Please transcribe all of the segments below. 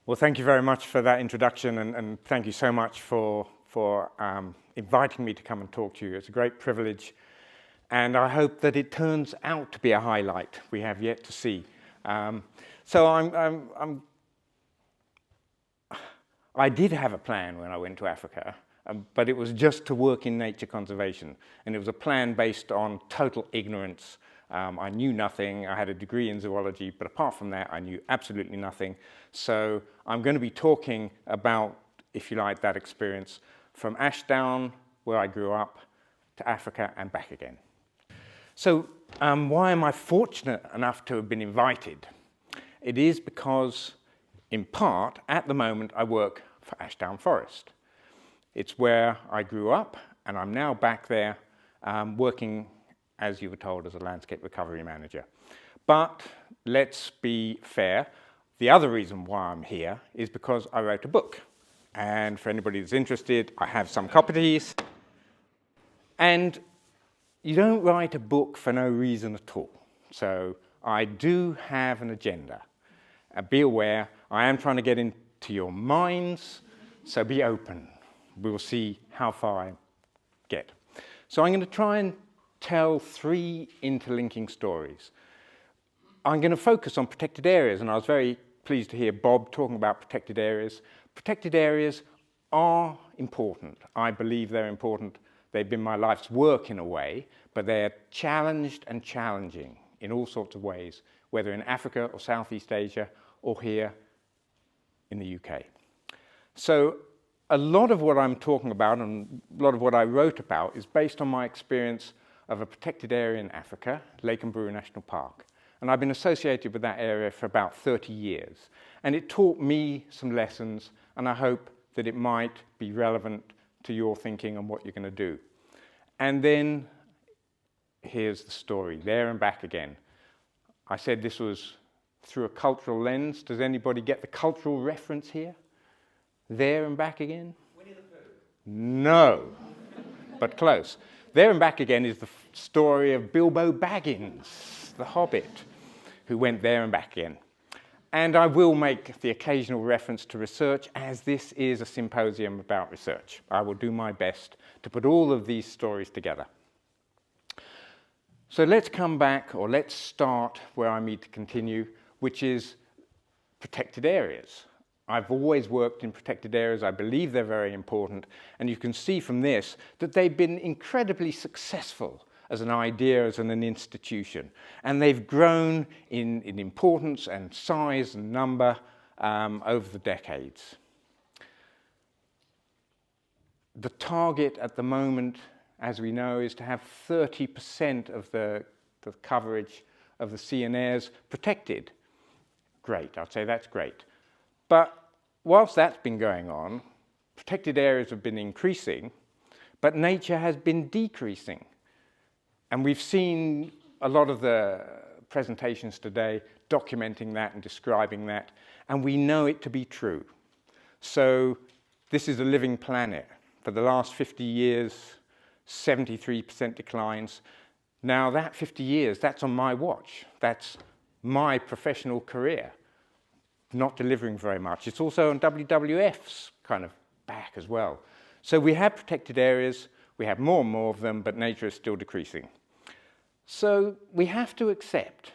Well, thank you very much for that introduction, and thank you so much for inviting me to come and talk to you. It's a great privilege, and I hope that it turns out to be a highlight. We have yet to see. So I did have a plan when I went to Africa, but it was just to work in nature conservation, and it was a plan based on total ignorance. I knew nothing. I had a degree in zoology, but apart from that, I knew absolutely nothing. So I'm going to be talking about, if you like, that experience from Ashdown, where I grew up, to Africa and back again. So why am I fortunate enough to have been invited? It is because, in part, at the moment, I work for Ashdown Forest. It's where I grew up, and I'm now back there working, as you were told, as a landscape recovery manager. But let's be fair. The other reason why I'm here is because I wrote a book. And for anybody that's interested, I have some copies. And you don't write a book for no reason at all. So I do have an agenda. Be aware, I am trying to get into your minds, so be open. We'll see how far I get. So I'm going to try and tell 3 interlinking stories. I'm going to focus on protected areas, and I was very pleased to hear Bob talking about protected areas. Protected areas are important. I believe they're important. They've been my life's work in a way, but they're challenged and challenging in all sorts of ways, whether in Africa or Southeast Asia or here in the UK. So a lot of what I'm talking about and a lot of what I wrote about is based on my experience of a protected area in Africa, Lake Mburu National Park. And I've been associated with that area for about 30 years. And it taught me some lessons, and I hope that it might be relevant to your thinking and what you're going to do. And then here's the story, there and back again. I said this was through a cultural lens. Does anybody get the cultural reference here? There and back again? Winnie the Pooh. No, but close. There and back again is the story of Bilbo Baggins, the Hobbit, who went there and back again. And I will make the occasional reference to research, as this is a symposium about research. I will do my best to put all of these stories together. So let's come back, or let's start where I need to continue, which is protected areas. I've always worked in protected areas. I believe they're very important. And you can see from this that they've been incredibly successful as an idea, as an institution. And they've grown in importance and size and number over the decades. The target at the moment, as we know, is to have 30% of the coverage of the sea and airs protected. Great, I'd say that's great. But whilst that's been going on, protected areas have been increasing, but nature has been decreasing. And we've seen a lot of the presentations today documenting that and describing that, and we know it to be true. So this is a living planet. For the last 50 years, 73% declines. Now that 50 years, that's on my watch. That's my professional career. Not delivering very much. It's also on WWF's kind of back as well. So we have protected areas, we have more and more of them, but nature is still decreasing. So we have to accept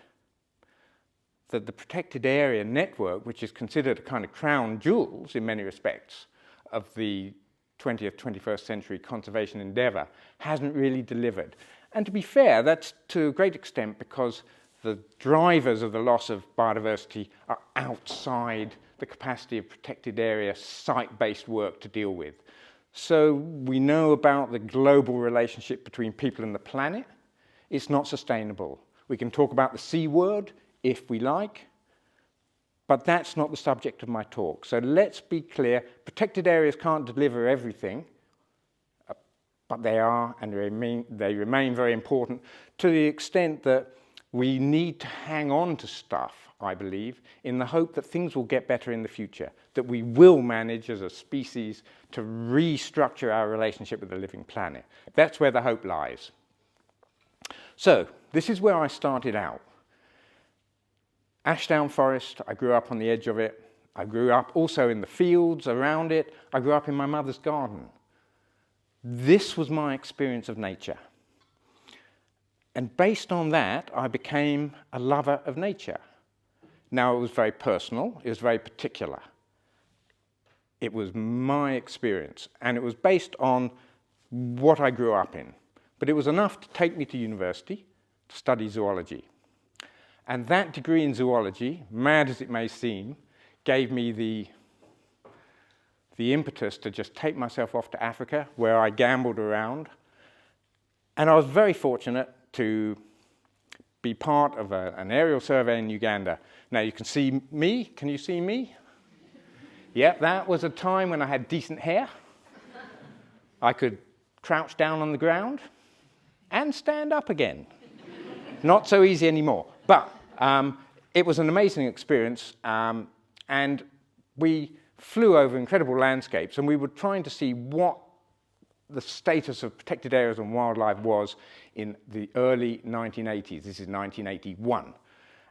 that the protected area network, which is considered a kind of crown jewels in many respects of the 20th, 21st century conservation endeavour, hasn't really delivered. And to be fair, that's to a great extent because the drivers of the loss of biodiversity are outside the capacity of protected area site-based work to deal with. So we know about the global relationship between people and the planet. It's not sustainable. We can talk about the C word if we like, but that's not the subject of my talk. So let's be clear, protected areas can't deliver everything, but they are, and they remain very important to the extent that we need to hang on to stuff, I believe, in the hope that things will get better in the future, that we will manage as a species to restructure our relationship with the living planet. That's where the hope lies. So, this is where I started out. Ashdown Forest, I grew up on the edge of it. I grew up also in the fields around it. I grew up in my mother's garden. This was my experience of nature. And based on that, I became a lover of nature. Now, it was very personal. It was very particular. It was my experience, and it was based on what I grew up in. But it was enough to take me to university to study zoology. And that degree in zoology, mad as it may seem, gave me the impetus to just take myself off to Africa, where I gambled around. And I was very fortunate to be part of an aerial survey in Uganda. Now, you can see me. Can you see me? Yeah, that was a time when I had decent hair. I could crouch down on the ground and stand up again. Not so easy anymore. But it was an amazing experience, and we flew over incredible landscapes, and we were trying to see what the status of protected areas and wildlife was in the early 1980s. This is 1981.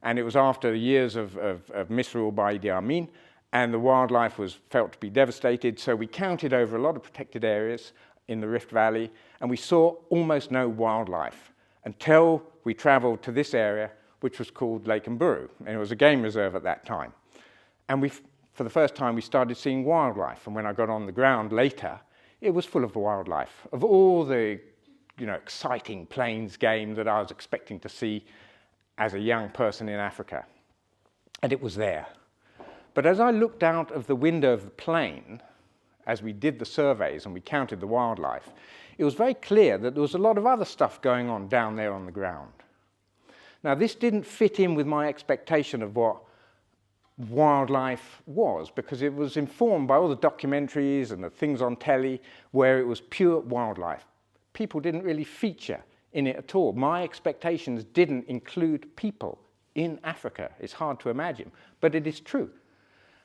And it was after years of misrule by Idi Amin, and the wildlife was felt to be devastated, so we counted over a lot of protected areas in the Rift Valley, and we saw almost no wildlife until we traveled to this area, which was called Lake Mburu, and it was a game reserve at that time. And for the first time, we started seeing wildlife, and when I got on the ground later, it was full of wildlife, of all the exciting plains game that I was expecting to see as a young person in Africa. And it was there. But as I looked out of the window of the plane, as we did the surveys and we counted the wildlife, it was very clear that there was a lot of other stuff going on down there on the ground. Now, this didn't fit in with my expectation of what wildlife was, because it was informed by all the documentaries and the things on telly where it was pure wildlife. People didn't really feature in it at all. My expectations didn't include people in Africa. It's hard to imagine, but it is true.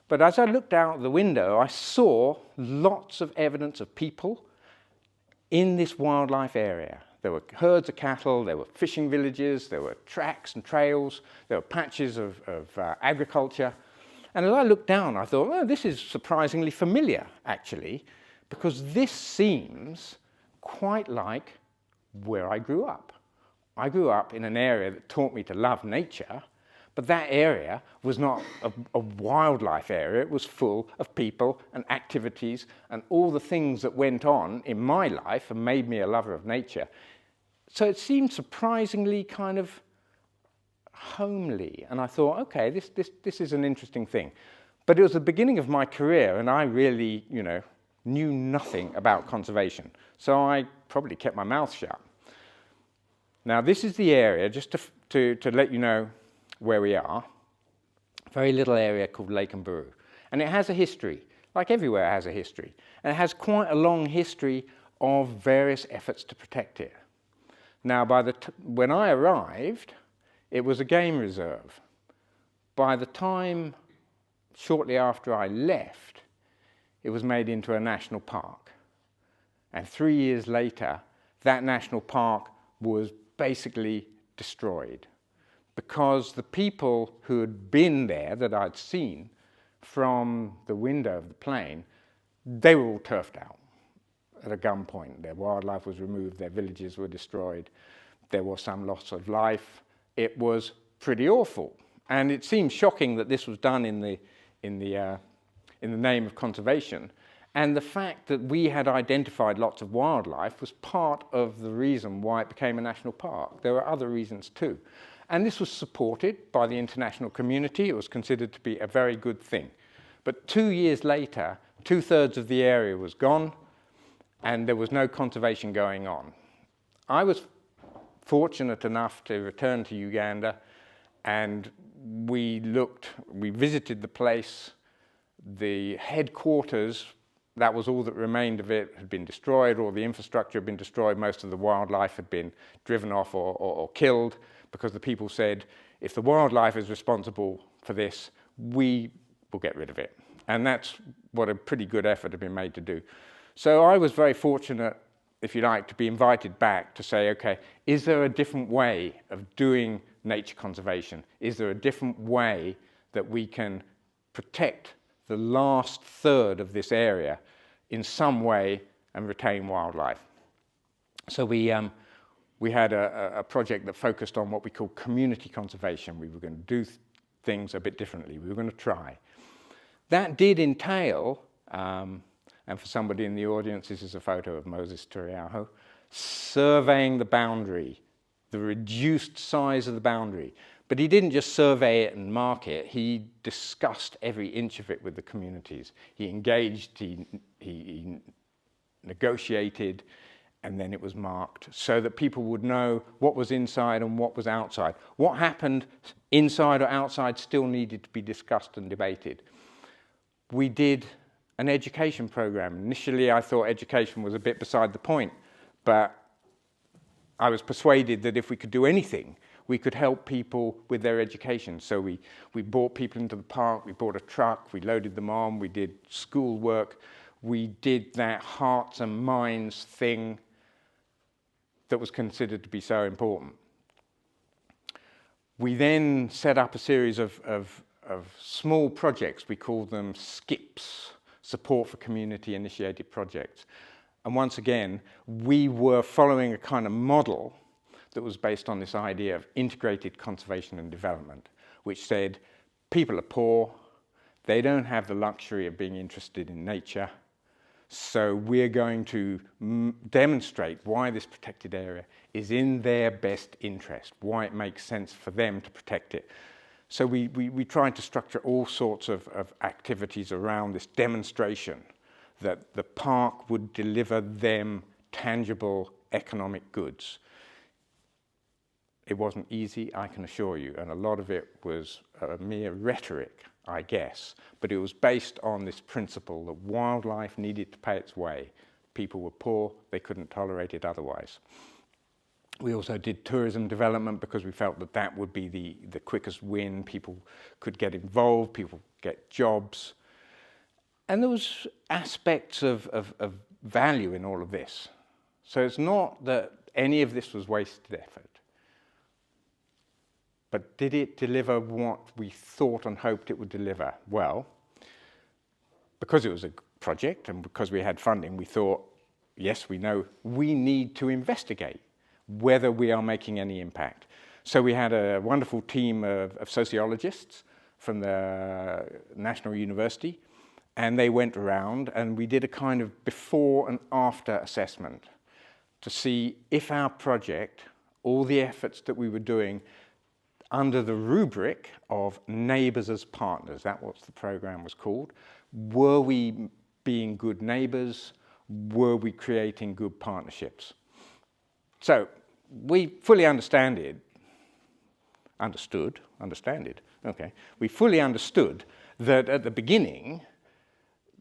But as I looked out the window, I saw lots of evidence of people in this wildlife area. There were herds of cattle, there were fishing villages, there were tracks and trails, there were patches of agriculture. And as I looked down, I thought, well, this is surprisingly familiar, actually, because this seems quite like where I grew up. I grew up in an area that taught me to love nature, but that area was not a wildlife area. It was full of people and activities and all the things that went on in my life and made me a lover of nature. So it seemed surprisingly kind of homely. And I thought, okay, this is an interesting thing. But it was the beginning of my career, and I really, knew nothing about conservation. So I probably kept my mouth shut. Now, this is the area, just to let you know where we are, a very little area called Lake Mburu. And it has a history, like everywhere has a history. And it has quite a long history of various efforts to protect it. Now, when I arrived, it was a game reserve. By the time, shortly after I left, it was made into a national park. And 3 years later, that national park was basically destroyed, because the people who had been there that I'd seen from the window of the plane, they were all turfed out at a gunpoint. Their wildlife was removed, their villages were destroyed, there was some loss of life. It was pretty awful. And it seems shocking that this was done in the name of conservation. And the fact that we had identified lots of wildlife was part of the reason why it became a national park. There were other reasons too. And this was supported by the international community. It was considered to be a very good thing. But 2 years later, 2/3 of the area was gone, and there was no conservation going on. I was fortunate enough to return to Uganda, and we visited the place. The headquarters, that was all that remained of it, had been destroyed. All the infrastructure had been destroyed. Most of the wildlife had been driven off or killed, because the people said, if the wildlife is responsible for this, we will get rid of it. And that's what a pretty good effort had been made to do. So I was very fortunate, if you like, to be invited back to say, okay, is there a different way of doing nature conservation? Is there a different way that we can protect the last third of this area in some way and retain wildlife. So we had a project that focused on what we call community conservation. We were going to do things a bit differently. We were going to try. That did entail, and for somebody in the audience, this is a photo of Moses Turiaho, surveying the boundary, the reduced size of the boundary. But he didn't just survey it and mark it, he discussed every inch of it with the communities. He engaged, he negotiated, and then it was marked so that people would know what was inside and what was outside. What happened inside or outside still needed to be discussed and debated. We did an education program. Initially, I thought education was a bit beside the point, but I was persuaded that if we could do anything, we could help people with their education. So we brought people into the park, we bought a truck, we loaded them on, we did school work, we did that hearts and minds thing that was considered to be so important. We then set up a series of small projects. We called them SCIPs, Support for Community Initiated Projects. And once again, we were following a kind of model that was based on this idea of integrated conservation and development, which said people are poor, they don't have the luxury of being interested in nature, so we're going to demonstrate why this protected area is in their best interest, why it makes sense for them to protect it. So we tried to structure all sorts of activities around this demonstration that the park would deliver them tangible economic goods. It wasn't easy, I can assure you, and a lot of it was mere rhetoric, I guess, but it was based on this principle that wildlife needed to pay its way. People were poor, they couldn't tolerate it otherwise. We also did tourism development because we felt that that would be the quickest win. People could get involved, people get jobs. And there was aspects of value in all of this. So it's not that any of this was wasted effort. But did it deliver what we thought and hoped it would deliver? Well, because it was a project and because we had funding, we thought, yes, we know we need to investigate whether we are making any impact. So we had a wonderful team of sociologists from the National University, and they went around and we did a kind of before and after assessment to see if our project, all the efforts that we were doing under the rubric of neighbours as partners, that's what the program was called, were we being good neighbours? Were we creating good partnerships? So we fully understood, we fully understood that at the beginning,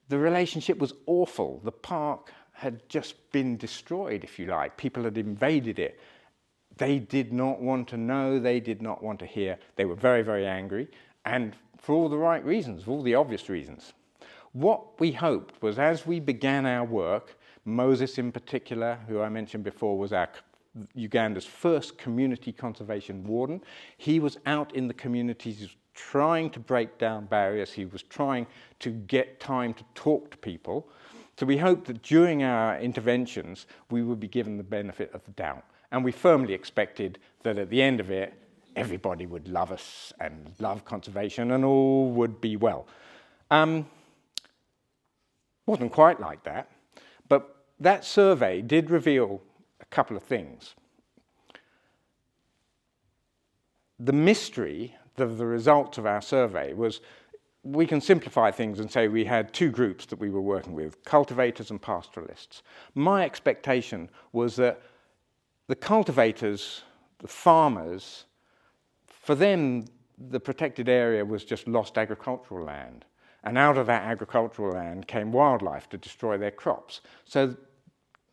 the relationship was awful. The park had just been destroyed, if you like. People had invaded it. They did not want to know, they did not want to hear. They were very, very angry, and for all the right reasons, for all the obvious reasons. What we hoped was, as we began our work, Moses in particular, who I mentioned before, was Uganda's first community conservation warden. He was out in the communities trying to break down barriers. He was trying to get time to talk to people. So we hoped that during our interventions, we would be given the benefit of the doubt. And we firmly expected that at the end of it, everybody would love us and love conservation and all would be well. Wasn't quite like that, but that survey did reveal a couple of things. The mystery of the results of our survey was, we can simplify things and say we had two groups that we were working with, cultivators and pastoralists. My expectation was that the cultivators, the farmers, for them, the protected area was just lost agricultural land. And out of that agricultural land came wildlife to destroy their crops. So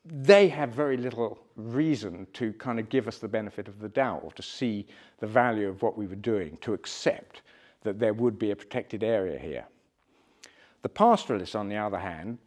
they had very little reason to kind of give us the benefit of the doubt or to see the value of what we were doing, to accept that there would be a protected area here. The pastoralists, on the other hand,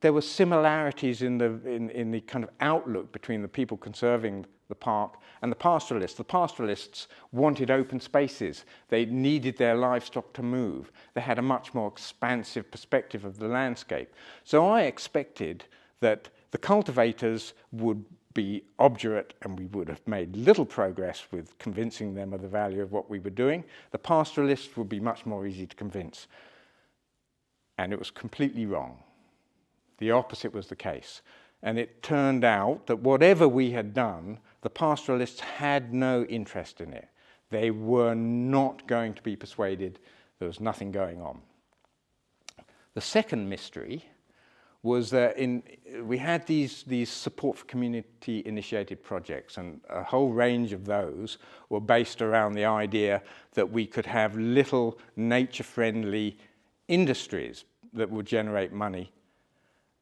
there were similarities in the kind of outlook between the people conserving the park, and the pastoralists. The pastoralists wanted open spaces. They needed their livestock to move. They had a much more expansive perspective of the landscape. So I expected that the cultivators would be obdurate and we would have made little progress with convincing them of the value of what we were doing. The pastoralists would be much more easy to convince. And it was completely wrong. The opposite was the case. And it turned out that whatever we had done, the pastoralists had no interest in it. They were not going to be persuaded. There was nothing going on. The second mystery was that we had these support for community-initiated projects, and a whole range of those were based around the idea that we could have little nature-friendly industries that would generate money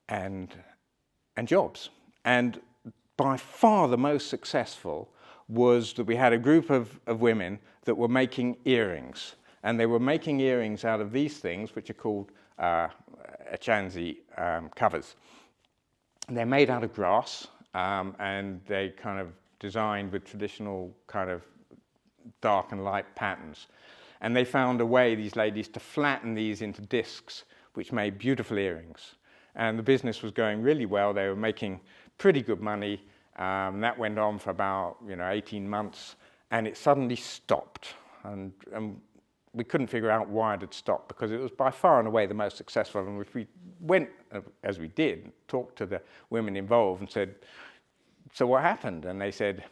and jobs. And by far the most successful was that we had a group of women that were making earrings. And they were making earrings out of these things, which are called achanzi covers. They're made out of grass, and they kind of designed with traditional kind of dark and light patterns. And they found a way, these ladies, to flatten these into discs, which made beautiful earrings. And the business was going really well. They were making pretty good money. That went on for about 18 months, and it suddenly stopped. And we couldn't figure out why it had stopped, because it was by far and away the most successful. And if we went, as we did, talked to the women involved and said, so what happened? And they said,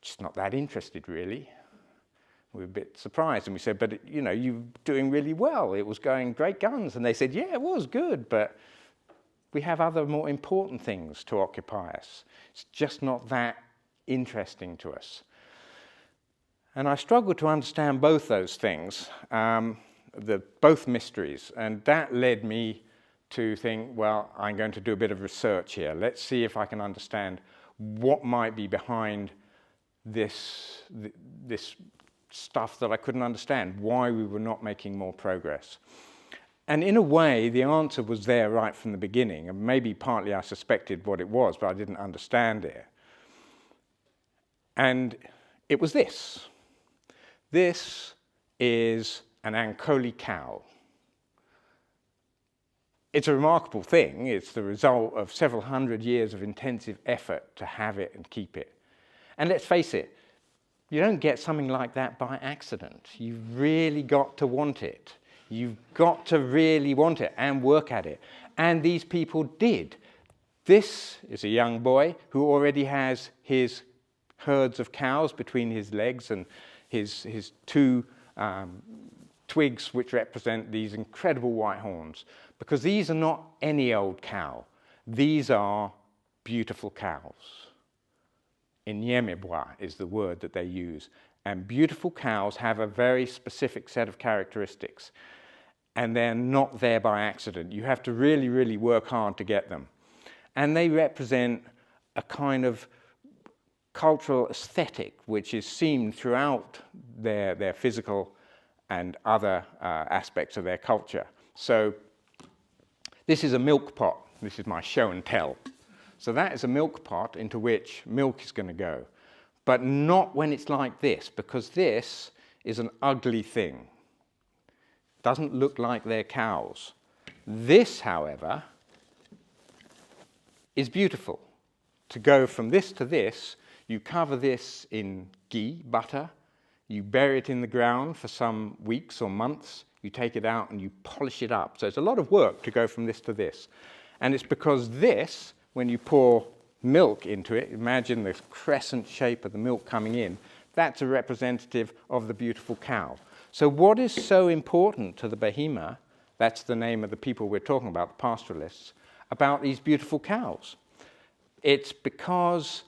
just not that interested, really. We were a bit surprised, and we said, but you're doing really well. It was going great guns. And they said, yeah, it was good, but we have other more important things to occupy us. It's just not that interesting to us. And I struggled to understand both those things, both mysteries, and that led me to think, well, I'm going to do a bit of research here. Let's see if I can understand what might be behind this stuff that I couldn't understand, why we were not making more progress. And in a way, the answer was there right from the beginning, and maybe partly I suspected what it was, but I didn't understand it. And it was this. This is an Ankoli cow. It's a remarkable thing. It's the result of several hundred years of intensive effort to have it and keep it. And let's face it, you don't get something like that by accident. You've really got to want it. You've got to really want it and work at it. And these people did. This is a young boy who already has his herds of cows between his legs and his two twigs, which represent these incredible white horns. Because these are not any old cow. These are beautiful cows. Inyemebois is the word that they use. And beautiful cows have a very specific set of characteristics. And they're not there by accident. You have to really, really work hard to get them. And they represent a kind of cultural aesthetic which is seen throughout their physical and other aspects of their culture. So this is a milk pot. This is my show and tell. So that is a milk pot into which milk is going to go. But not when it's like this, because this is an ugly thing. Doesn't look like they're cows. This, however, is beautiful. To go from this to this, you cover this in ghee, butter, you bury it in the ground for some weeks or months, you take it out and you polish it up. So it's a lot of work to go from this to this. And it's because this, when you pour milk into it, imagine the crescent shape of the milk coming in, that's a representative of the beautiful cow. So what is so important to the Bahima, that's the name of the people we're talking about, the pastoralists, about these beautiful cows? It's because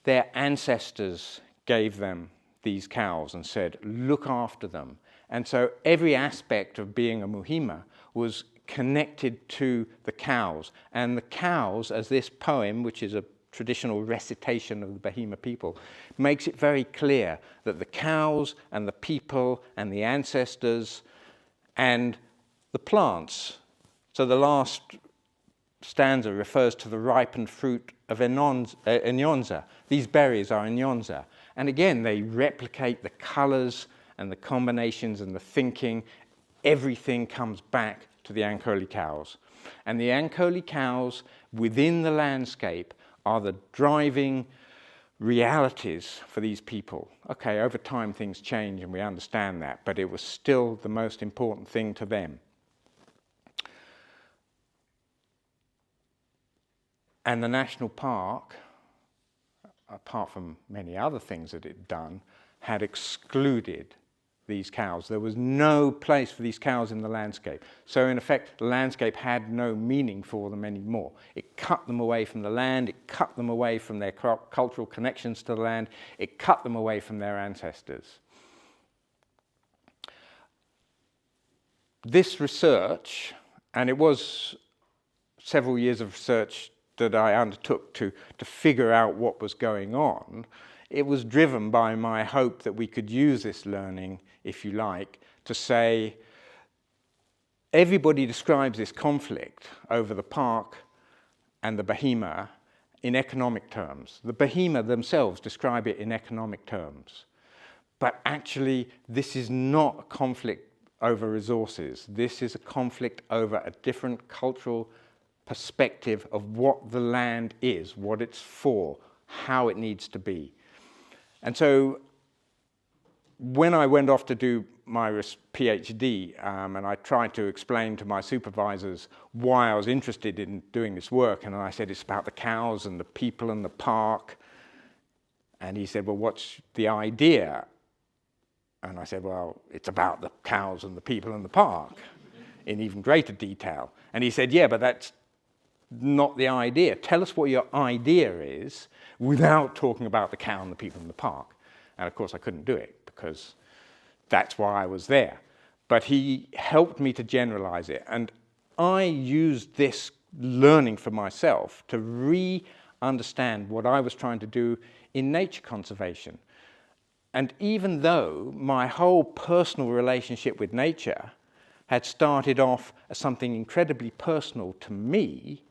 their ancestors gave them these cows and said, look after them. And so every aspect of being a Muhima was connected to the cows. And the cows, as this poem, which is a traditional recitation of the Bahima people, makes it very clear that the cows and the people and the ancestors and the plants, so the last stanza refers to the ripened fruit of Inyonza. These berries are Inyonza. And again, they replicate the colors and the combinations and the thinking. Everything comes back to the Ankole cows. And the Ankole cows within the landscape are the driving realities for these people. Okay, over time things change and we understand that, but it was still the most important thing to them. And the national park, apart from many other things that it had done, had excluded these cows. There was no place for these cows in the landscape. So in effect, the landscape had no meaning for them anymore. It cut them away from the land, it cut them away from their cultural connections to the land, it cut them away from their ancestors. This research, and it was several years of research that I undertook to figure out what was going on, it was driven by my hope that we could use this learning, if you like, to say, everybody describes this conflict over the park and the behemoth in economic terms. The behemoth themselves describe it in economic terms. But actually, this is not a conflict over resources. This is a conflict over a different cultural perspective of what the land is, what it's for, how it needs to be. And so when I went off to do my PhD, and I tried to explain to my supervisors why I was interested in doing this work, and I said it's about the cows and the people and the park, and he said, well, what's the idea? And I said, well, it's about the cows and the people and the park in even greater detail. And he said, yeah, but that's not the idea. Tell us what your idea is without talking about the cow and the people in the park. And of course I couldn't do it because that's why I was there. But he helped me to generalize it. And I used this learning for myself to re-understand what I was trying to do in nature conservation. And even though my whole personal relationship with nature had started off as something incredibly personal to me,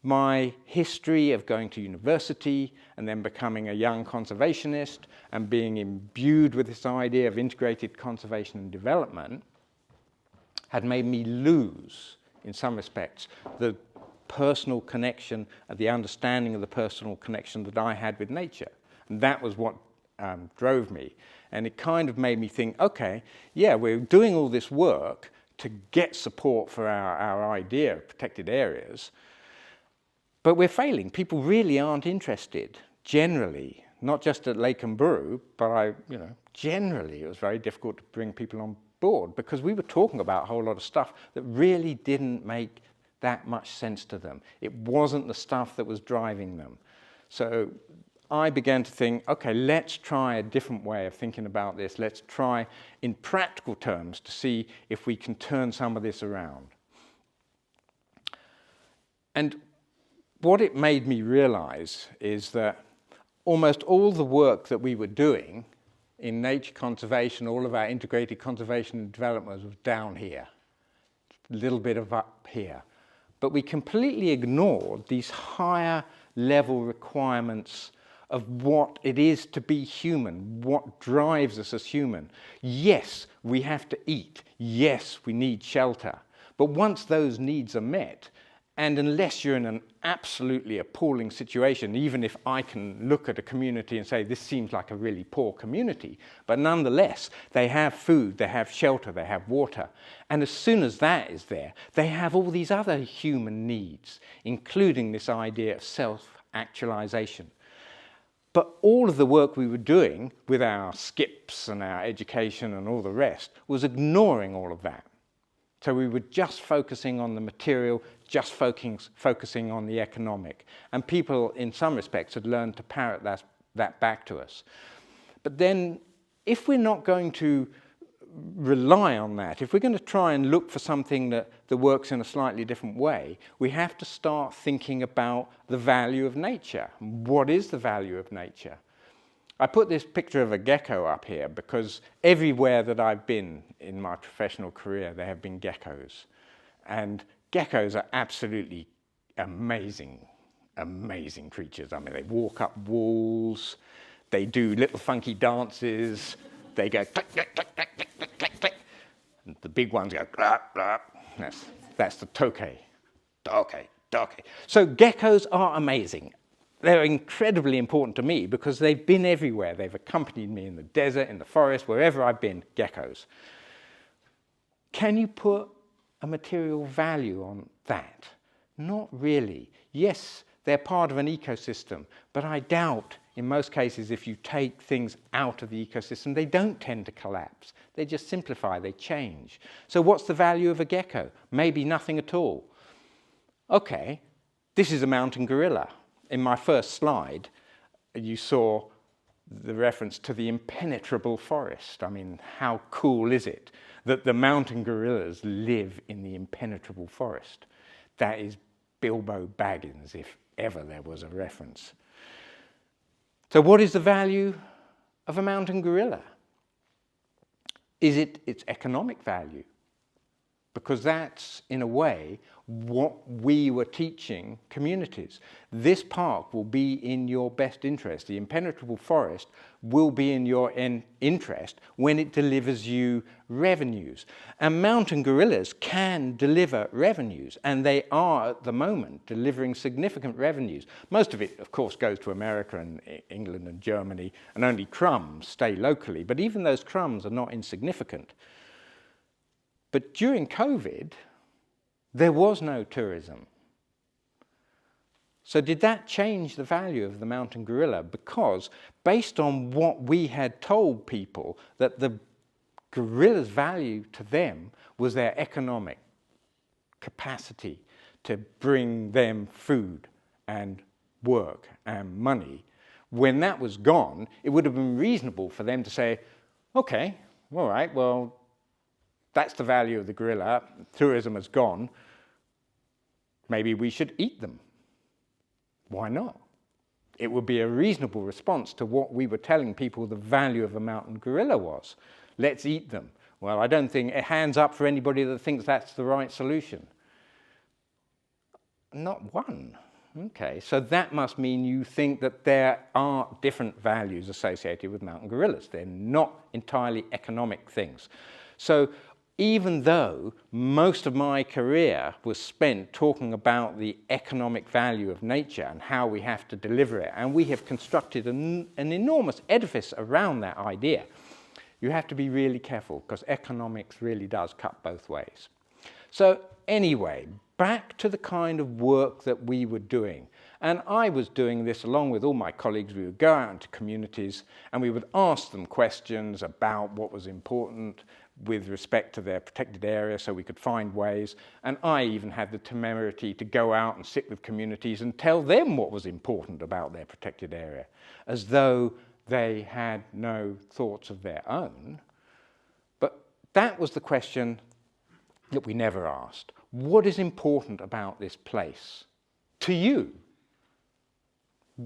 my history of going to university and then becoming a young conservationist and being imbued with this idea of integrated conservation and development had made me lose, in some respects, the personal connection and the understanding of the personal connection that I had with nature. And that was what drove me. And it kind of made me think, okay, yeah, we're doing all this work to get support for our idea of protected areas, but we're failing. People really aren't interested, generally, not just at Lake and Buru, but generally it was very difficult to bring people on board because we were talking about a whole lot of stuff that really didn't make that much sense to them. It wasn't the stuff that was driving them. So I began to think, okay, let's try a different way of thinking about this. Let's try in practical terms to see if we can turn some of this around. And what it made me realize is that almost all the work that we were doing in nature conservation, all of our integrated conservation and development was down here, a little bit of up here. But we completely ignored these higher level requirements of what it is to be human, what drives us as human. Yes, we have to eat. Yes, we need shelter. But once those needs are met, and unless you're in an absolutely appalling situation, even if I can look at a community and say, this seems like a really poor community, but nonetheless, they have food, they have shelter, they have water. And as soon as that is there, they have all these other human needs, including this idea of self-actualization. But all of the work we were doing with our skips and our education and all the rest was ignoring all of that. So we were just focusing on the material, just focusing on the economic. And people, in some respects, had learned to parrot that back to us. But then, if we're not going to rely on that, if we're going to try and look for something that works in a slightly different way, we have to start thinking about the value of nature. What is the value of nature? I put this picture of a gecko up here because everywhere that I've been in my professional career, there have been geckos. And geckos are absolutely amazing, amazing creatures. I mean, they walk up walls, they do little funky dances, they go click, click, click, click, click, click, click, click. And the big ones go clap, clap. That's the tokay. Tokay, tokay. So geckos are amazing. They're incredibly important to me because they've been everywhere. They've accompanied me in the desert, in the forest, wherever I've been, geckos. Can you put a material value on that? Not really. Yes, they're part of an ecosystem, but I doubt in most cases if you take things out of the ecosystem, they don't tend to collapse. They just simplify, they change. So what's the value of a gecko? Maybe nothing at all. Okay, this is a mountain gorilla. In my first slide, you saw the reference to the impenetrable forest. I mean, how cool is it that the mountain gorillas live in the impenetrable forest? That is Bilbo Baggins, if ever there was a reference. So what is the value of a mountain gorilla? Is it its economic value? Because that's, in a way, what we were teaching communities. This park will be in your best interest. The impenetrable forest will be in your interest when it delivers you revenues. And mountain gorillas can deliver revenues, and they are, at the moment, delivering significant revenues. Most of it, of course, goes to America and England and Germany, and only crumbs stay locally. But even those crumbs are not insignificant. But during COVID, there was no tourism. So did that change the value of the mountain gorilla? Because based on what we had told people, that the gorilla's value to them was their economic capacity to bring them food and work and money. When that was gone, it would have been reasonable for them to say, okay, all right, well, that's the value of the gorilla. Tourism has gone. Maybe we should eat them. Why not? It would be a reasonable response to what we were telling people the value of a mountain gorilla was. Let's eat them. Well, I don't think, hands up for anybody that thinks that's the right solution. Not one. Okay, so that must mean you think that there are different values associated with mountain gorillas. They're not entirely economic things. So even though most of my career was spent talking about the economic value of nature and how we have to deliver it, and we have constructed an enormous edifice around that idea, you have to be really careful because economics really does cut both ways. So anyway, back to the kind of work that we were doing. And I was doing this along with all my colleagues. We would go out into communities and we would ask them questions about what was important with respect to their protected area so we could find ways. And I even had the temerity to go out and sit with communities and tell them what was important about their protected area, as though they had no thoughts of their own. But that was the question that we never asked. What is important about this place to you?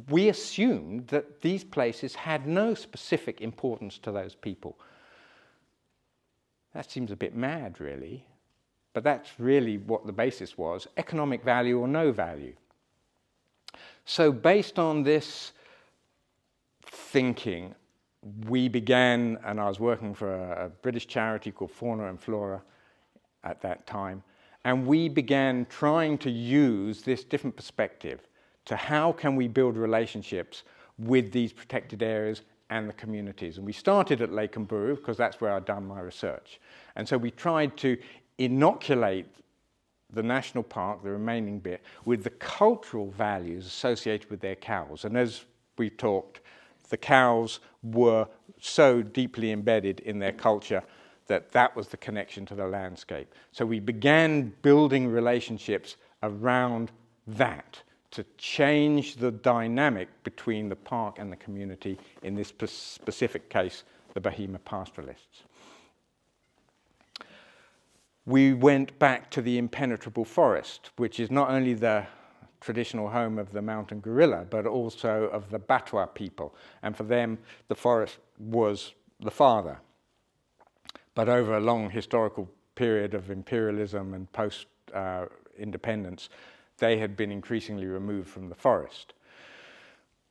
We assumed that these places had no specific importance to those people. That seems a bit mad, really, but that's really what the basis was, economic value or no value. So based on this thinking, we began, and I was working for a British charity called Fauna and Flora at that time, and we began trying to use this different perspective to how can we build relationships with these protected areas and the communities. And we started at Lake and Buru because that's where I'd done my research. And so we tried to inoculate the national park, the remaining bit, with the cultural values associated with their cows. And as we talked, the cows were so deeply embedded in their culture that that was the connection to the landscape. So we began building relationships around that to change the dynamic between the park and the community, in this specific case, the Bahima pastoralists. We went back to the impenetrable forest, which is not only the traditional home of the mountain gorilla, but also of the Batwa people. And for them, the forest was the father. But over a long historical period of imperialism and independence, they had been increasingly removed from the forest.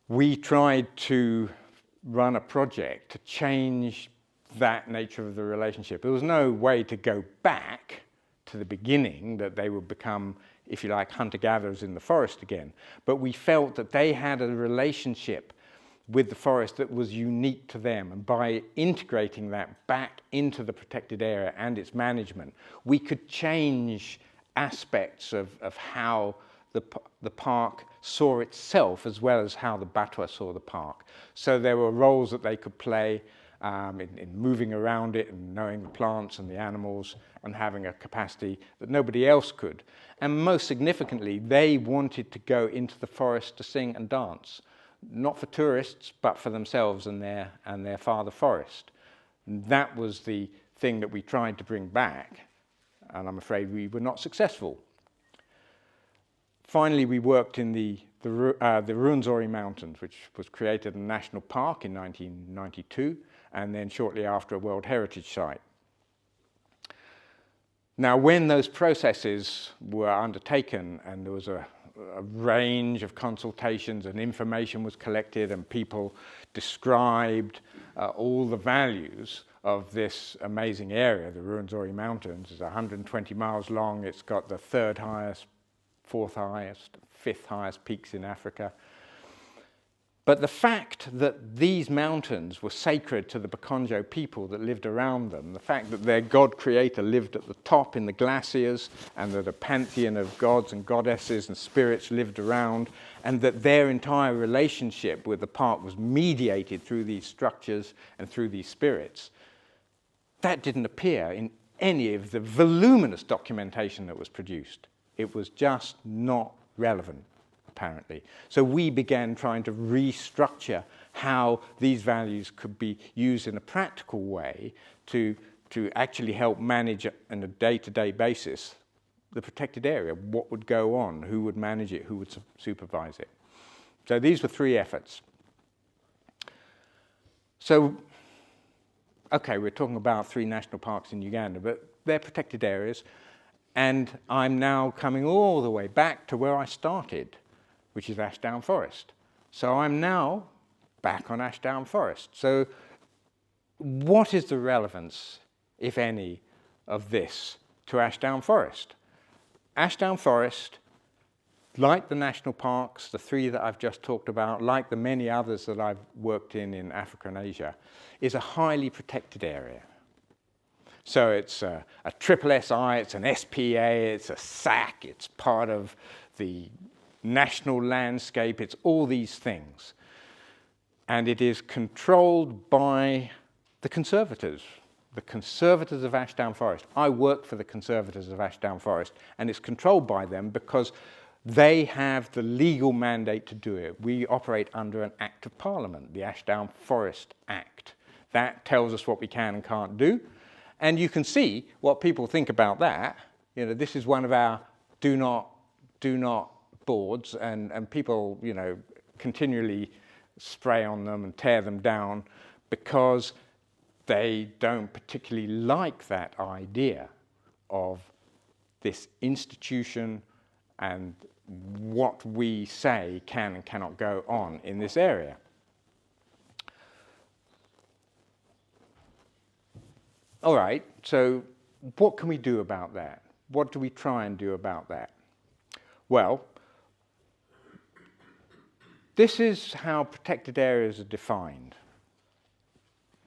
We tried to run a project to change that nature of the relationship. There was no way to go back to the beginning, that they would become, if you like, hunter-gatherers in the forest again. But we felt that they had a relationship with the forest that was unique to them. And by integrating that back into the protected area and its management, we could change aspects of how the park saw itself, as well as how the Batwa saw the park. So there were roles that they could play in moving around it and knowing the plants and the animals and having a capacity that nobody else could. And most significantly, they wanted to go into the forest to sing and dance, not for tourists, but for themselves and their father forest. And that was the thing that we tried to bring back, and I'm afraid we were not successful. Finally, we worked in the Ruwenzori Mountains, which was created a national park in 1992, and then shortly after a World Heritage Site. Now, when those processes were undertaken and there was a range of consultations and information was collected and people described all the values of this amazing area, the Ruwenzori Mountains. It's 120 miles long, it's got the third highest, fourth highest, fifth highest peaks in Africa. But the fact that these mountains were sacred to the Bakonjo people that lived around them, the fact that their god creator lived at the top in the glaciers, and that a pantheon of gods and goddesses and spirits lived around, and that their entire relationship with the park was mediated through these structures and through these spirits, that didn't appear in any of the voluminous documentation that was produced. It was just not relevant, apparently. So we began trying to restructure how these values could be used in a practical way to actually help manage on a day-to-day basis the protected area. What would go on? Who would manage it? Who would supervise it? So these were three efforts. So, okay, we're talking about 3 national parks in Uganda, but they're protected areas. And I'm now coming all the way back to where I started, which is Ashdown Forest. So I'm now back on Ashdown Forest. So what is the relevance, if any, of this to Ashdown Forest? Ashdown Forest, like the national parks, the 3 that I've just talked about, like the many others that I've worked in Africa and Asia, is a highly protected area. So it's a triple SI, it's an SPA, it's a SAC, it's part of the national landscape, it's all these things. And it is controlled by the conservators of Ashdown Forest. I work for the conservators of Ashdown Forest, and it's controlled by them because they have the legal mandate to do it. We operate under an Act of Parliament, the Ashdown Forest Act. That tells us what we can and can't do. And you can see what people think about that. You know, this is one of our do not boards, and people, you know, continually spray on them and tear them down because they don't particularly like that idea of this institution and what we say can and cannot go on in this area. All right, so what can we do about that? What do we try and do about that? Well, this is how protected areas are defined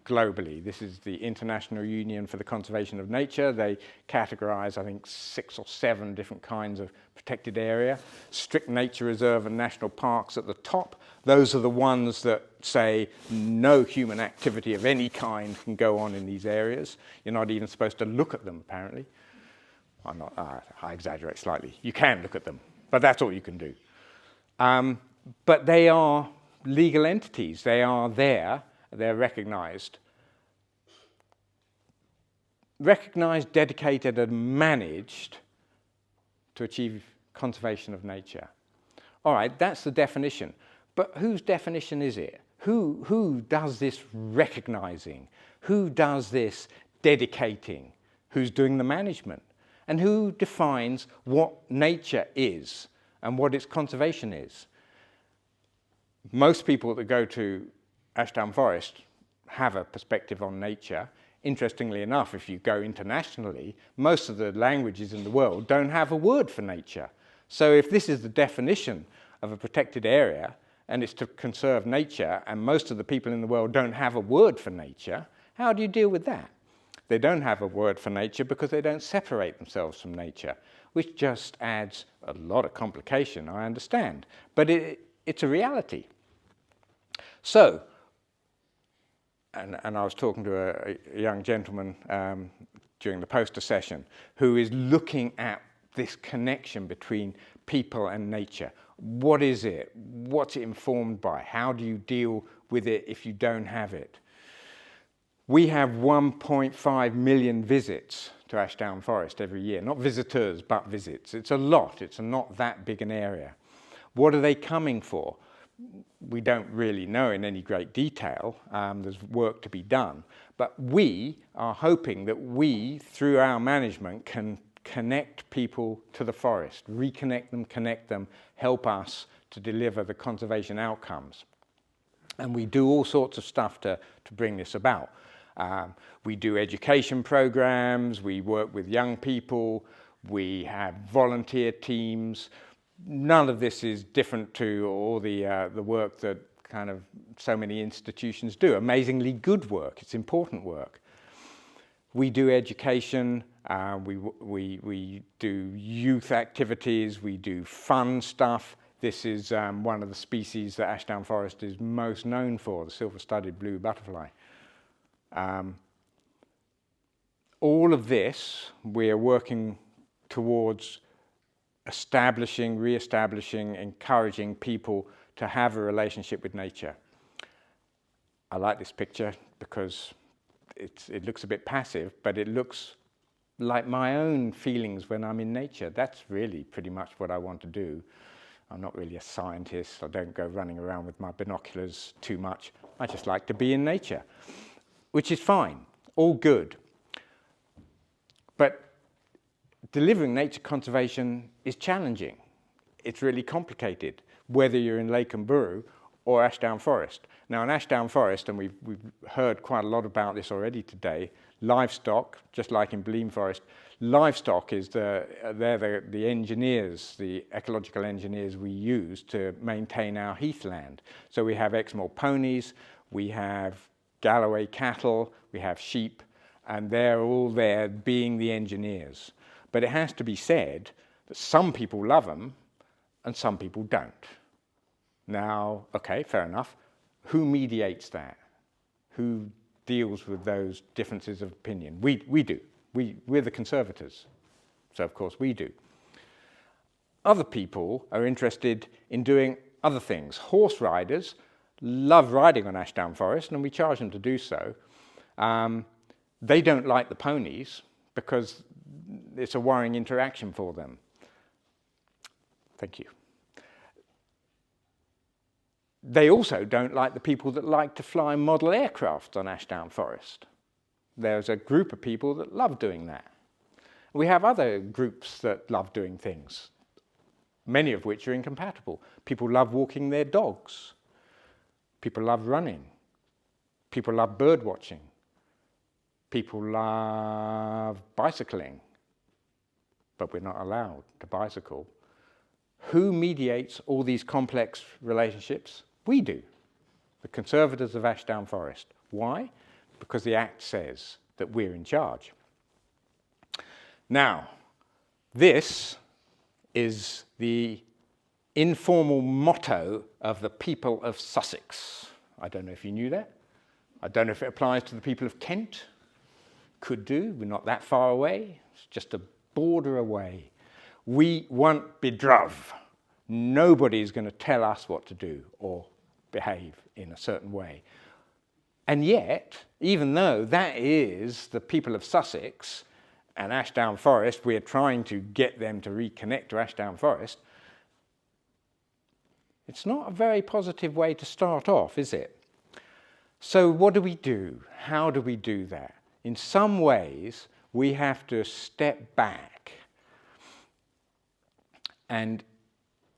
globally. This is the International Union for the Conservation of Nature. They categorize, I think, 6 or 7 different kinds of protected area. Strict nature reserve and national parks at the top. Those are the ones that say no human activity of any kind can go on in these areas. You're not even supposed to look at them, apparently. I exaggerate slightly. You can look at them, but that's all you can do. But they are legal entities. They are there. They're recognized, dedicated, and managed to achieve conservation of nature. All right, that's the definition. But whose definition is it? Who does this recognizing? Who does this dedicating? Who's doing the management? And who defines what nature is and what its conservation is? Most people that go to Ashdown Forest have a perspective on nature. Interestingly enough, if you go internationally, most of the languages in the world don't have a word for nature. So if this is the definition of a protected area, and it's to conserve nature, and most of the people in the world don't have a word for nature, how do you deal with that? They don't have a word for nature because they don't separate themselves from nature, which just adds a lot of complication, I understand. But it's a reality. So, and I was talking to a young gentleman during the poster session who is looking at this connection between people and nature. What is it? What's it informed by? How do you deal with it if you don't have it? We have 1.5 million visits to Ashdown Forest every year. Not visitors, but visits. It's a lot. It's not that big an area. What are they coming for? We don't really know in any great detail. There's work to be done. But we are hoping that we, through our management, can connect people to the forest, reconnect them, connect them, help us to deliver the conservation outcomes. And we do all sorts of stuff to bring this about. We do education programs, we work with young people, we have volunteer teams. None of this is different to all the work that kind of so many institutions do. Amazingly good work, it's important work. We do education, we do youth activities, we do fun stuff. This is one of the species that Ashdown Forest is most known for, the silver-studded blue butterfly. All of this, we're working towards establishing, re-establishing, encouraging people to have a relationship with nature. I like this picture because it looks a bit passive, but it looks like my own feelings when I'm in nature. That's really pretty much what I want to do. I'm not really a scientist. I don't go running around with my binoculars too much. I just like to be in nature, which is fine, all good. But delivering nature conservation is challenging. It's really complicated, whether you're in Lake and Buru or Ashdown Forest. Now in Ashdown Forest, and we've heard quite a lot about this already today, livestock, just like in Blean Forest, livestock is they're the engineers, the ecological engineers we use to maintain our heathland. So we have Exmoor ponies, we have Galloway cattle, we have sheep, and they're all there being the engineers. But it has to be said that some people love them and some people don't. Now, okay, fair enough. Who mediates that? Who deals with those differences of opinion? We do. We're the conservators. So, of course, we do. Other people are interested in doing other things. Horse riders love riding on Ashdown Forest, and we charge them to do so. They don't like the ponies because it's a worrying interaction for them. Thank you. They also don't like the people that like to fly model aircraft on Ashdown Forest. There's a group of people that love doing that. We have other groups that love doing things, many of which are incompatible. People love walking their dogs. People love running. People love bird watching. People love bicycling, but we're not allowed to bicycle. Who mediates all these complex relationships? We do, the conservators of Ashdown Forest. Why? Because the Act says that we're in charge. Now, this is the informal motto of the people of Sussex. I don't know if you knew that. I don't know if it applies to the people of Kent. Could do. We're not that far away. It's just a border away. We want bedruv. Nobody's going to tell us what to do or behave in a certain way. And yet, even though that is the people of Sussex and Ashdown Forest, we're trying to get them to reconnect to Ashdown Forest, it's not a very positive way to start off, is it? So what do we do? How do we do that? In some ways, we have to step back And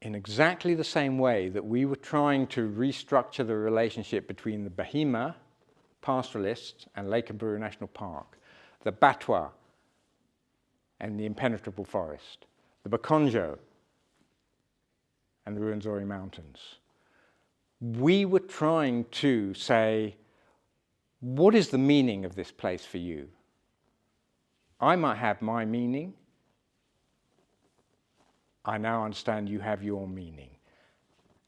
in exactly the same way that we were trying to restructure the relationship between the Bahima pastoralists and Lake Mburu National Park, the Batwa and the impenetrable forest, the Bakonjo and the Ruwenzori Mountains, we were trying to say, what is the meaning of this place for you? I might have my meaning. I now understand you have your meaning.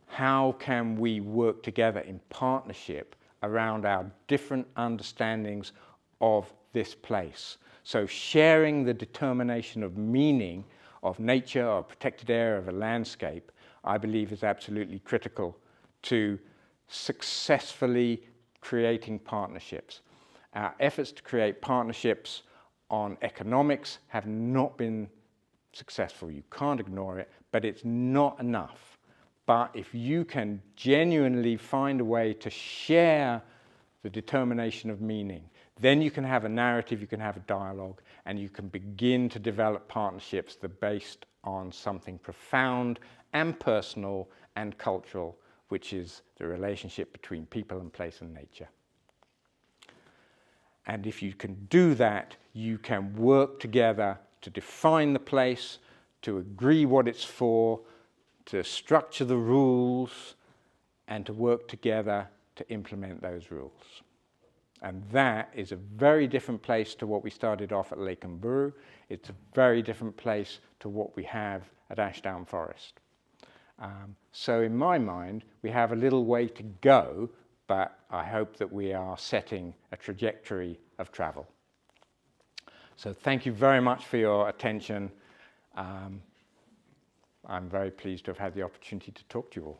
How can we work together in partnership around our different understandings of this place? So sharing the determination of meaning of nature or protected area of a landscape, I believe is absolutely critical to successfully creating partnerships. Our efforts to create partnerships on economics have not been successful. You can't ignore it, but it's not enough. But if you can genuinely find a way to share the determination of meaning, then you can have a narrative, you can have a dialogue, and you can begin to develop partnerships that are based on something profound and personal and cultural, which is the relationship between people and place and nature. And if you can do that, you can work together to define the place, to agree what it's for, to structure the rules, and to work together to implement those rules. And that is a very different place to what we started off at Lake Mburu. It's a very different place to what we have at Ashdown Forest. So in my mind, we have a little way to go, but I hope that we are setting a trajectory of travel. So thank you very much for your attention. I'm very pleased to have had the opportunity to talk to you all.